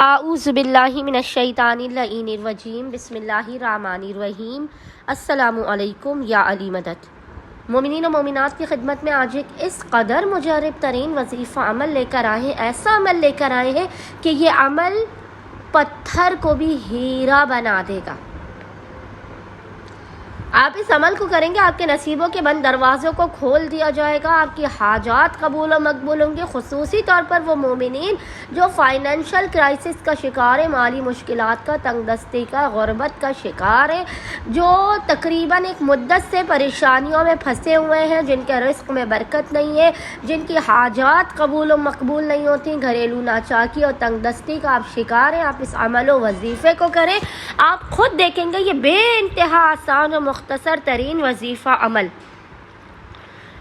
اعوذ باللہ من الشیطان اللعین الرجیم بسم اللہ الرحمن الرحیم السلام علیکم یا علی مدد۔ مومنین و مومنات کی خدمت میں آج ایک اس قدر مجرب ترین وظیفہ عمل لے کر آئے ہیں، ایسا عمل لے کر آئے ہیں کہ یہ عمل پتھر کو بھی ہیرا بنا دے گا۔ آپ اس عمل کو کریں گے، آپ کے نصیبوں کے بند دروازوں کو کھول دیا جائے گا، آپ کی حاجات قبول و مقبول ہوں گے۔ خصوصی طور پر وہ مومنین جو فائنینشل کرائسس کا شکار ہے، مالی مشکلات کا، تنگ دستی کا، غربت کا شکار ہے، جو تقریباً ایک مدت سے پریشانیوں میں پھنسے ہوئے ہیں، جن کے رزق میں برکت نہیں ہے، جن کی حاجات قبول و مقبول نہیں ہوتی، گھریلو ناچاکی اور تنگ دستی کا آپ شکار ہیں۔ آپ اس عمل و وظیفے کو کریں، آپ خود دیکھیں گے یہ بے انتہا آسان و مختصر ترین وظیفہ عمل۔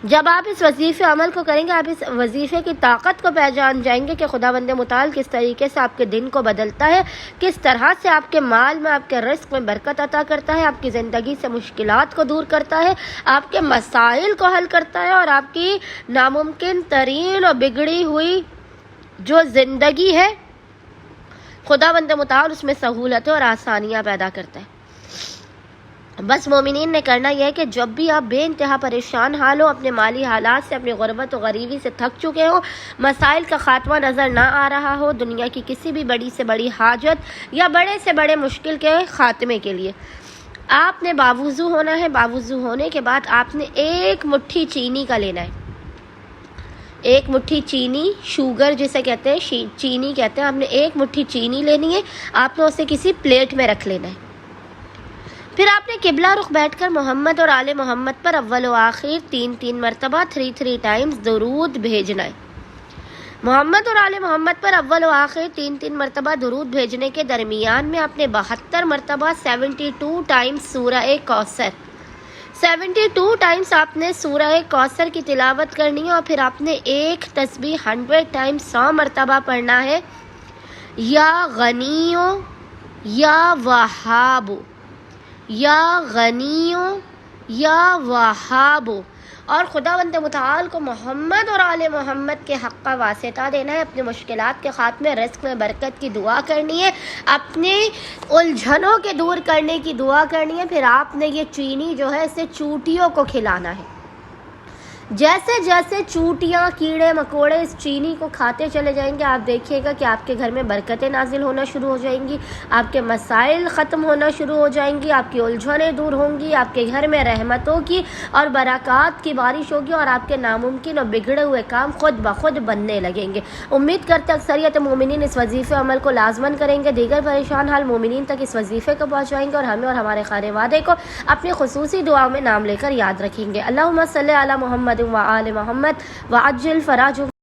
جب آپ اس وظیفے عمل کو کریں گے، آپ اس وظیفے کی طاقت کو پہچان جائیں گے کہ خداوند متعال کس طریقے سے آپ کے دن کو بدلتا ہے، کس طرح سے آپ کے مال میں، آپ کے رزق میں برکت عطا کرتا ہے، آپ کی زندگی سے مشکلات کو دور کرتا ہے، آپ کے مسائل کو حل کرتا ہے، اور آپ کی ناممکن ترین اور بگڑی ہوئی جو زندگی ہے، خداوند متعال اس میں سہولتیں اور آسانیاں پیدا کرتا ہے۔ بس مومنین نے کرنا یہ ہے کہ جب بھی آپ بے انتہا پریشان حال ہو، اپنے مالی حالات سے، اپنی غربت و غریبی سے تھک چکے ہو، مسائل کا خاتمہ نظر نہ آ رہا ہو، دنیا کی کسی بھی بڑی سے بڑی حاجت یا بڑے سے بڑے مشکل کے خاتمے کے لیے آپ نے باوضو ہونا ہے۔ باوضو ہونے کے بعد آپ نے ایک مٹھی چینی کا لینا ہے، ایک مٹھی چینی، شوگر جسے کہتے ہیں، چینی کہتے ہیں، آپ نے ایک مٹھی چینی لینی ہے، آپ نے اسے کسی پلیٹ میں رکھ لینا ہے۔ پھر آپ نے قبلہ رخ بیٹھ کر محمد اور آل محمد پر اول و آخر 3 مرتبہ 3 ٹائمز درود بھیجنا ہے۔ محمد اور آل محمد پر اول و آخر 3 مرتبہ درود بھیجنے کے درمیان میں آپ نے 72 مرتبہ 72 ٹائمز سورہ کوثر 72 ٹائمز آپ نے سورہ کوثر کی تلاوت کرنی ہے، اور پھر آپ نے ایک تسبیح 100 ٹائمز 100 مرتبہ پڑھنا ہے، یا غنیوں یا وہابو، یا غنیوں یا وہابو، اور خداوند متعال کو محمد اور آل محمد کے حق کا واسطہ دینا ہے، اپنے مشکلات کے خاتمے، رزق میں برکت کی دعا کرنی ہے، اپنے الجھنوں کے دور کرنے کی دعا کرنی ہے۔ پھر آپ نے یہ چینی جو ہے اسے چوٹیوں کو کھلانا ہے۔ جیسے جیسے چوٹیاں، کیڑے مکوڑے اس چینی کو کھاتے چلے جائیں گے، آپ دیکھیے گا کہ آپ کے گھر میں برکتیں نازل ہونا شروع ہو جائیں گی، آپ کے مسائل ختم ہونا شروع ہو جائیں گی، آپ کی الجھنیں دور ہوں گی، آپ کے گھر میں رحمتوں کی اور برکات کی بارش ہوگی، اور آپ کے ناممکن اور بگڑے ہوئے کام خود بخود بننے لگیں گے۔ امید کرتے اکثریت مومنین اس وظیفے عمل کو لازماً کریں گے، دیگر پریشان حال مومنین تک اس وظیفے کو پہنچائیں گے، اور ہمیں اور ہمارے خانوادے کو اپنی خصوصی دعاؤں میں نام لے کر یاد رکھیں گے۔ اللہم صلی علی محمد وآل محمد وعجل فرجهم۔